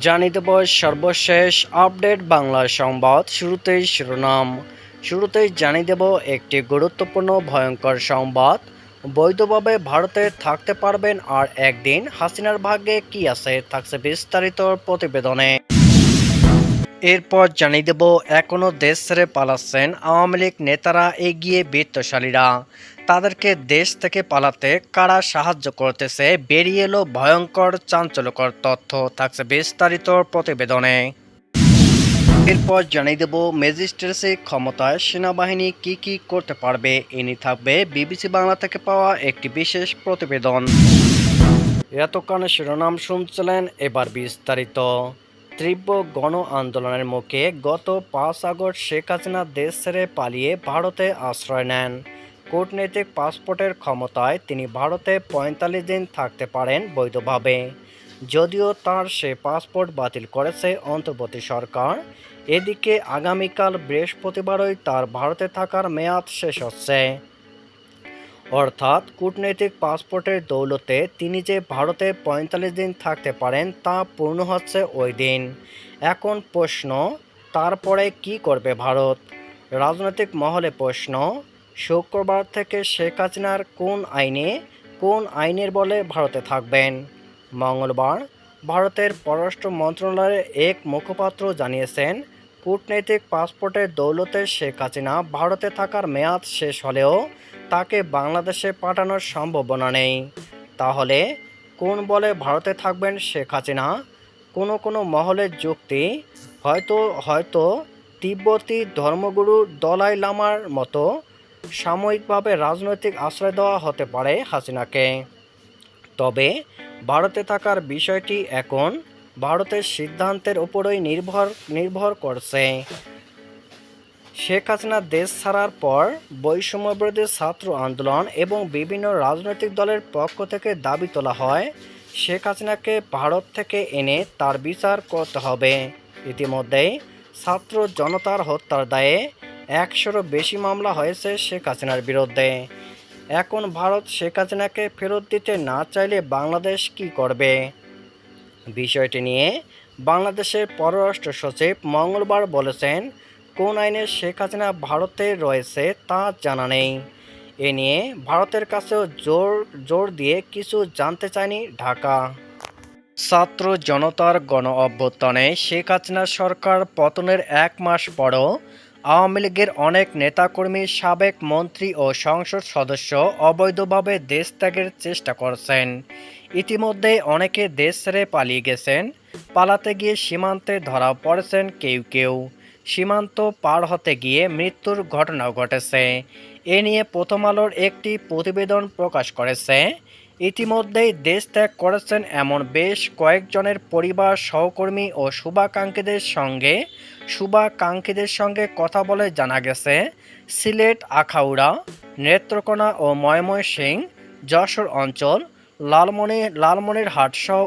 জানিয়ে দেব সর্বশেষ আপডেট বাংলা সংবাদ। শুরুতেই শিরোনাম। শুরুতেই জানিয়ে দেব একটি গুরুত্বপূর্ণ ভয়ঙ্কর সংবাদ। বৈধভাবে ভারতে থাকতে পারবেন আর একদিন, হাসিনার ভাগ্যে কি আছে, থাকছে বিস্তারিত প্রতিবেদনে। এরপর জানিয়ে দেব এখনও দেশ ছেড়ে পালাচ্ছেন আওয়ামী লীগ নেতারা, এগিয়ে বিত্তশালীরা। তাদেরকে দেশ থেকে পালাতে কারা সাহায্য করতেছে, বেরিয়ে এলো ভয়ঙ্কর চাঞ্চল্যকর তথ্য, থাকছে বিস্তারিত প্রতিবেদনে। এরপর জানিয়ে দেব ম্যাজিস্ট্রেসি ক্ষমতায় সেনাবাহিনী কি করতে পারবে, এ নিয়ে থাকবে বিবিসি বাংলা থেকে পাওয়া একটি বিশেষ প্রতিবেদন। এতক্ষণ শিরোনাম শুনছিলেন, এবার বিস্তারিত। তীব্র গণ আন্দোলনের মুখে গত 5 আগস্ট শেখ হাসিনা দেশ ছেড়ে পালিয়ে ভারতে আশ্রয় নেন। কূটনৈতিক পাসপোর্টের ক্ষমতায় তিনি ভারতে 45 দিন থাকতে পারেন বৈধভাবে, যদিও তার সে পাসপোর্ট বাতিল করেছে অন্তর্বর্তী সরকার। এদিকে আগামীকাল বৃহস্পতিবারই তার ভারতে থাকার মেয়াদ শেষ হচ্ছে। অর্থাৎ কূটনৈতিক পাসপোর্টের দৌলতে তিনি যে ভারতে 45 দিন থাকতে পারেন তা পূর্ণ হচ্ছে ওই দিন। এখন প্রশ্ন, তারপরে কি করবে ভারত? রাজনৈতিক মহলে প্রশ্ন, শুক্রবার থেকে শেখ হাসিনার কোন আইনের বলে ভারতে থাকবেন? মঙ্গলবার ভারতের পররাষ্ট্র মন্ত্রণালয়ের এক মুখপাত্র জানিয়েছেন, কূটনৈতিক পাসপোর্টের দৌলতে শেখ হাসিনা ভারতে থাকার মেয়াদ শেষ হলেও তাকে বাংলাদেশে পাঠানোর সম্ভাবনা নেই। তাহলে কোন বলে ভারতে থাকবেন শেখ হাসিনা? কোনো মহলের যুক্তি, হয়তো তিব্বতী ধর্মগুরু দলাই লামার মতো সাময়িকভাবে রাজনৈতিক আশ্রয় দেওয়া হতে পারে হাসিনাকে। তবে ভারতে থাকার বিষয়টি এখন ভারতের সিদ্ধান্তের উপরই নির্ভর করছে। শেখ হাসিনা দেশ ছাড়ার পর বৈষম্যবিরোধী ছাত্র আন্দোলন এবং বিভিন্ন রাজনৈতিক দলের পক্ষ থেকে দাবি তোলা হয়, শেখ হাসিনাকে ভারত থেকে এনে তার বিচার করতে হবে। ইতিমধ্যেই ছাত্র জনতার হত্যার দায়ে 100-রও বেশি মামলা হয়েছে শেখ হাসিনার বিরুদ্ধে। এখন ভারত শেখ হাসিনাকে ফেরত দিতে না চাইলে বাংলাদেশ কি করবে? বিষয়টি নিয়ে বাংলাদেশের পররাষ্ট্র সচিব মঙ্গলবার বলেছেন, কোন আইনে শেখ হাসিনা ভারতে রয়েছে তা জানা নেই। এ নিয়ে ভারতের কাছেও জোর দিয়ে কিছু জানতে চায়নি ঢাকা। ছাত্র জনতার গণ অভ্যুত্থানে শেখ হাসিনা সরকার পতনের 1 মাস পরও আওয়ামী লীগের অনেক নেতাকর্মী, সাবেক মন্ত্রী ও সংসদ সদস্য অবৈধভাবে দেশ ত্যাগের চেষ্টা করছেন। ইতিমধ্যে অনেকে দেশ ছেড়ে পালিয়ে গেছেন। পালাতে গিয়ে সীমান্তে ধরা পড়েছেন কেউ। সীমান্ত পার হতে গিয়ে মৃত্যুর ঘটনাও ঘটেছে। এ নিয়ে প্রথম আলোর একটি প্রতিবেদন প্রকাশ করেছে। ইতিমধ্যেই দেশ ত্যাগ করেছেন এমন বেশ কয়েকজনের পরিবার, সহকর্মী ও শুভাকাঙ্ক্ষীদের সঙ্গে কথা বলে জানা গেছে, সিলেট, আখাউড়া, নেত্রকোনা ও ময়মনসিংহ, যশোর অঞ্চল, লালমনিরহাট সহ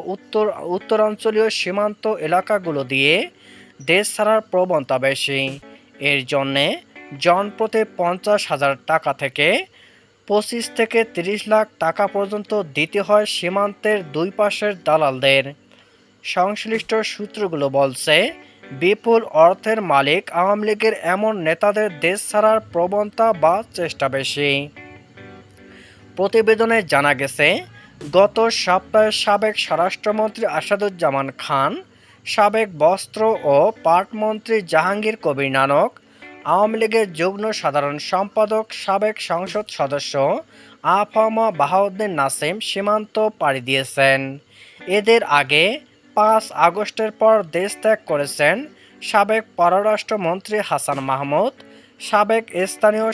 উত্তরাঞ্চলীয় সীমান্ত এলাকাগুলো দিয়ে দেশ ছাড়ার প্রবণতা বেশি। এর জন্যে জনপ্রতি 50,000 টাকা থেকে 25 থেকে 30 লাখ টাকা পর্যন্ত দিতে হয় সীমান্তের দুই পাশের দালালদের। সংশ্লিষ্ট সূত্রগুলো বলছে, বিপুল অর্থের মালিক আওয়ামী লীগের এমন নেতাদের দেশ ছাড়ার প্রবণতা বা চেষ্টা বেশি। প্রতিবেদনে জানা গেছে, গত সপ্তাহে সাবেক স্বরাষ্ট্রমন্ত্রী আসাদুজ্জামান খান, সাবেক বস্ত্র ও পাট মন্ত্রী জাহাঙ্গীর কবির নানক, আওয়ামী লীগের যুগ্ম সাধারণ সম্পাদক, সাবেক সংসদ সদস্য আফামা বাহাউদ্দিন নাসিম সীমান্ত পাড়ি দিয়েছেন। এদের আগে 5 আগস্টের পর দেশ ত্যাগ করেছেন সাবেক পররাষ্ট্রমন্ত্রী হাসান মাহমুদ, সাবেক স্থানীয়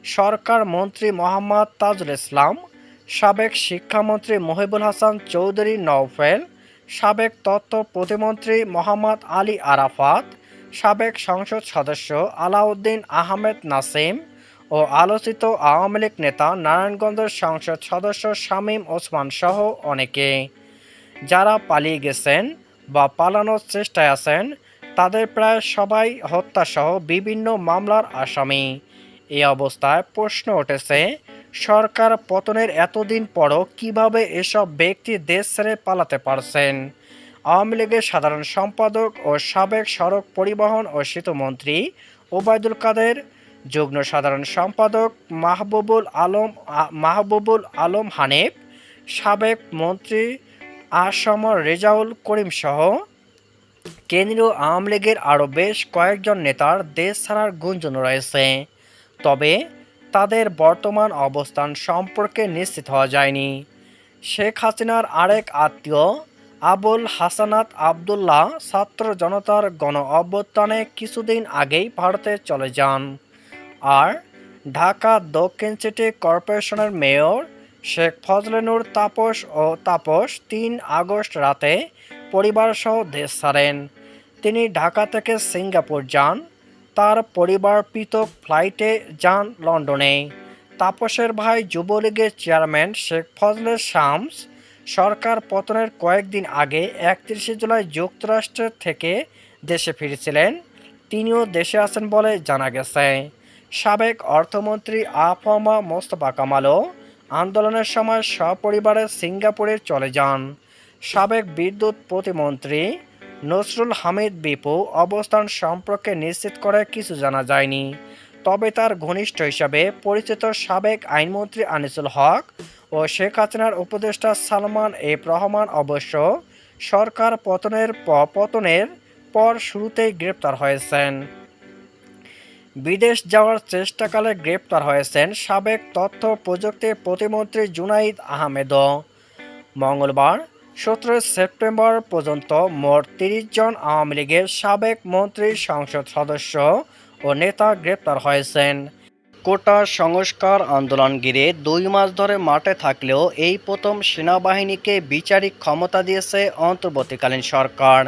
সরকার মন্ত্রী মোহাম্মদ তাজুল ইসলাম, সাবেক শিক্ষামন্ত্রী মহিবুল হাসান চৌধুরী নওফেল, সাবেক তথ্য প্রতিমন্ত্রী মোহাম্মদ আলী আরাফাত, সাবেক সংসদ সদস্য আলাউদ্দিন আহমেদ নাসিম ও আলোচিত আওয়ামী লীগ নেতা নারায়ণগঞ্জের সংসদ সদস্য শামীম ওসমান সহ অনেকে। যারা পালিয়ে গেছেন বা পালানোর চেষ্টায় আছেন তাদের প্রায় সবাই হত্যাসহ বিভিন্ন মামলার আসামি। এই অবস্থায় প্রশ্ন উঠেছে, সরকার পতনের এতদিন পরও কিভাবে এসব ব্যক্তি দেশ ছেড়ে পালাতে পারছেন? আওয়ামী লীগের সাধারণ সম্পাদক ও সাবেক সড়ক পরিবহন ও সেতুমন্ত্রী ওবায়দুল কাদের, যুগ্ম সাধারণ সম্পাদক মাহবুবুল আলম হানিফ, সাবেক মন্ত্রী আসম রেজাউল করিম সহ কেন্দ্রীয় আওয়ামী লীগের আরও বেশ কয়েকজন নেতার দেশ ছাড়ার গুঞ্জন রয়েছে। তবে তাদের বর্তমান অবস্থান সম্পর্কে নিশ্চিত হওয়া যায়নি। শেখ হাসিনার আরেক আত্মীয় আবুল হাসানাত আবদুল্লাহ ছাত্র জনতার গণ অভ্যুত্থানে কিছুদিন আগেই ভারতে চলে যান। আর ঢাকা দক্ষিণ সিটি কর্পোরেশনের মেয়র শেখ ফজলেনুর তাপস ৩ আগস্ট রাতে পরিবারসহ দেশ ছাড়েন। তিনি ঢাকা থেকে সিঙ্গাপুর যান। তার পরিবার পৃথক ফ্লাইটে যান লন্ডনে। তাপসের ভাই যুবলীগের চেয়ারম্যান শেখ ফজলে শামস সরকার পতনের কয়েকদিন আগে ৩১ জুলাই যুক্তরাষ্ট্র থেকে দেশে ফিরেছিলেন। তিনিও দেশে আছেন বলে জানা গেছে। সাবেক অর্থমন্ত্রী আফম মোস্তফা কামালও আন্দোলনের সময় সপরিবারে সিঙ্গাপুরে চলে যান। সাবেক বিদ্যুৎ প্রতিমন্ত্রী নসরুল হামিদ বিপু অবস্থান সম্পর্কে নিশ্চিত করে কিছু জানা যায়নি। তবে তার ঘনিষ্ঠ হিসাবে পরিচিত সাবেক আইনমন্ত্রী আনিসুল হক ও শেখ হাসিনার উপদেষ্টা সালমান এফ রহমান অবশ্য সরকার পতনের পর শুরুতেই গ্রেপ্তার হয়েছেন। বিদেশ যাওয়ার চেষ্টাকালে গ্রেপ্তার হয়েছেন সাবেক তথ্য প্রযুক্তি প্রতিমন্ত্রী জুনাইদ আহমেদও। মঙ্গলবার ১৭ সেপ্টেম্বর পর্যন্ত মোট ৩০ জন আওয়ামী লীগের সাবেক মন্ত্রী, সংসদ সদস্য ও নেতা গ্রেপ্তার হয়েছেন। কোটা সংস্কার আন্দোলন ঘিরে ২ মাস ধরে মাঠে থাকলেও এই প্রথম সেনাবাহিনীকে বিচারিক ক্ষমতা দিয়েছে অন্তর্বর্তীকালীন সরকার।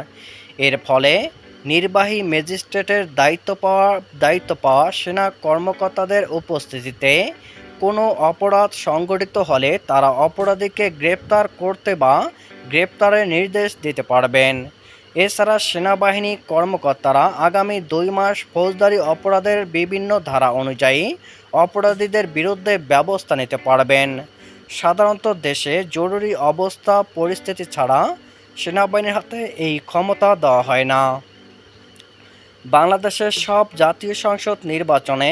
এর ফলে নির্বাহী ম্যাজিস্ট্রেটের দায়িত্ব পাওয়া সেনা কর্মকর্তাদের উপস্থিতিতে কোনো অপরাধ সংঘটিত হলে তারা অপরাধীকে গ্রেপ্তার করতে বা গ্রেপ্তারের নির্দেশ দিতে পারবেন। এছাড়া সেনাবাহিনী কর্মকর্তারা আগামী ২ মাস ফৌজদারি অপরাধের বিভিন্ন ধারা অনুযায়ী অপরাধীদের বিরুদ্ধে ব্যবস্থা নিতে পারবেন। সাধারণত দেশে জরুরি অবস্থা পরিস্থিতি ছাড়া সেনাবাহিনীর হাতে এই ক্ষমতা দেওয়া হয় না। বাংলাদেশের সব জাতীয় সংসদ নির্বাচনে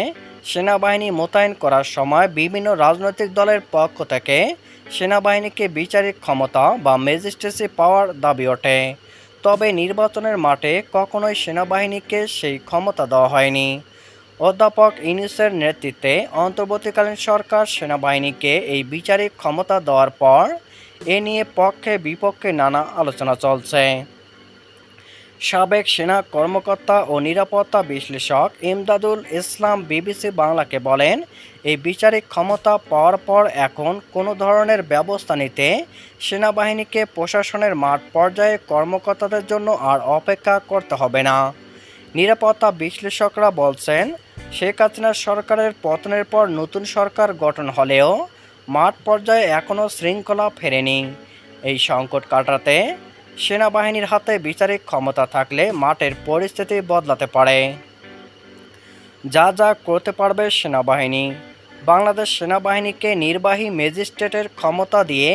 সেনাবাহিনী মোতায়েন করার সময় বিভিন্ন রাজনৈতিক দলের পক্ষ থেকে সেনাবাহিনীকে বিচারিক ক্ষমতা বা ম্যাজিস্ট্রেসি পাওয়ার দাবি ওঠে। তবে নির্বাচনের মাঠে কখনোই সেনাবাহিনীকে সেই ক্ষমতা দেওয়া হয়নি। অধ্যাপক ইউনূসের নেতৃত্বে অন্তর্বর্তীকালীন সরকার সেনাবাহিনীকে এই বিচারিক ক্ষমতা দেওয়ার পর এ নিয়ে পক্ষে বিপক্ষে নানা আলোচনা চলছে। সাবেক সেনা কর্মকর্তা ও নিরাপত্তা বিশ্লেষক ইমদাদুল ইসলাম বিবিসি বাংলাকে বলেন, এই বিচারিক ক্ষমতা পাওয়ার পর এখন কোনো ধরনের ব্যবস্থা নিতে সেনাবাহিনীকে প্রশাসনের মাঠ পর্যায়ে কর্মকর্তাদের জন্য আর অপেক্ষা করতে হবে না। নিরাপত্তা বিশ্লেষকরা বলছেন, শেখ হাসিনার সরকারের পতনের পর নতুন সরকার গঠন হলেও মাঠ পর্যায়ে এখনও শৃঙ্খলা ফেরেনি। এই সংকট কাটাতে সেনাবাহিনীর হাতে বিচারিক ক্ষমতা থাকলে মাঠের পরিস্থিতি বদলাতে পারে। যা করতে পারবে সেনাবাহিনী। বাংলাদেশ সেনাবাহিনীকে নির্বাহী ম্যাজিস্ট্রেটের ক্ষমতা দিয়ে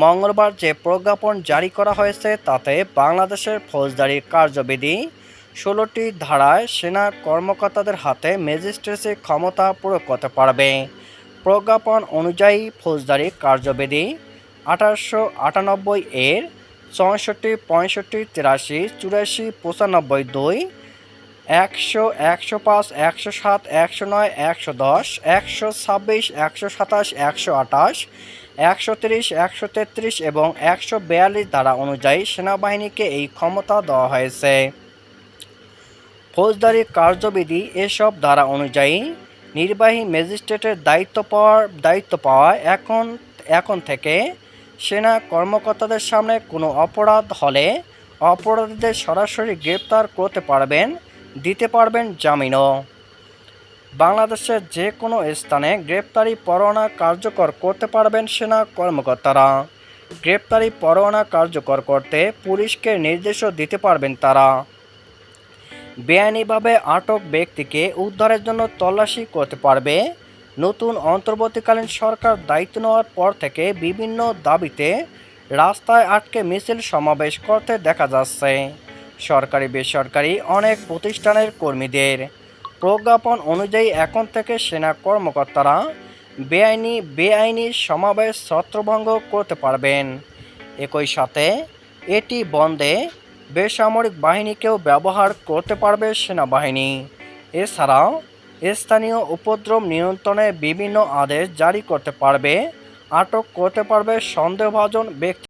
মঙ্গলবার যে প্রজ্ঞাপন জারি করা হয়েছে তাতে বাংলাদেশের ফৌজদারি কার্যবিধি ১৬টি ধারায় সেনা কর্মকর্তাদের হাতে ম্যাজিস্ট্রেসি ক্ষমতা প্রয়োগ করতে পারবে। প্রজ্ঞাপন অনুযায়ী ফৌজদারি কার্যবিধি ১৮৯৮ এর ৬৪, ৬৫, ৮৩, ৮৪, ৯৫, ২, ১০০, ১০৫, ১০৭, ১০৯, ১১০, ১২৬, ১২৭, ১২৮, ১৩০, ১৩৩ এবং ১৪২ ধারা অনুযায়ী সেনাবাহিনীকে এই ক্ষমতা দেওয়া হয়েছে। ফৌজদারি কার্যবিধি এসব ধারা অনুযায়ী নির্বাহী ম্যাজিস্ট্রেটের দায়িত্ব পাওয়া এখন থেকে সেনা কর্মকর্তাদের সামনে কোনো অপরাধ হলে অপরাধীদের সরাসরি গ্রেপ্তার করতে পারবেন, দিতে পারবেন জামিনও। বাংলাদেশের যে কোনো স্থানে গ্রেপ্তারি পরোয়ানা কার্যকর করতে পারবেন সেনা কর্মকর্তারা। গ্রেপ্তারি পরোয়ানা কার্যকর করতে পুলিশকে নির্দেশও দিতে পারবেন তারা। বেআইনিভাবে আটক ব্যক্তিকে উদ্ধারের জন্য তল্লাশি করতে পারবে। নতুন অন্তর্বর্তীকালীন সরকার দায়িত্ব নেওয়ার পর থেকে বিভিন্ন দাবিতে রাস্তায় আটকে মিছিল সমাবেশ করতে দেখা যাচ্ছে সরকারি বেসরকারি অনেক প্রতিষ্ঠানের কর্মীদের। প্রজ্ঞাপন অনুযায়ী এখন থেকে সেনা কর্মকর্তারা বেআইনি সমাবেশ ছত্রভঙ্গ করতে পারবেন। একই সাথে এটি বন্ধে বেসামরিক বাহিনীকেও ব্যবহার করতে পারবে সেনাবাহিনী। এছাড়াও স্থানীয় উপদ্রব নিয়ন্ত্রণে বিভিন্ন আদেশ জারি করতে পারবে, আটক করতে পারবে সন্দেহভাজন ব্যক্তি।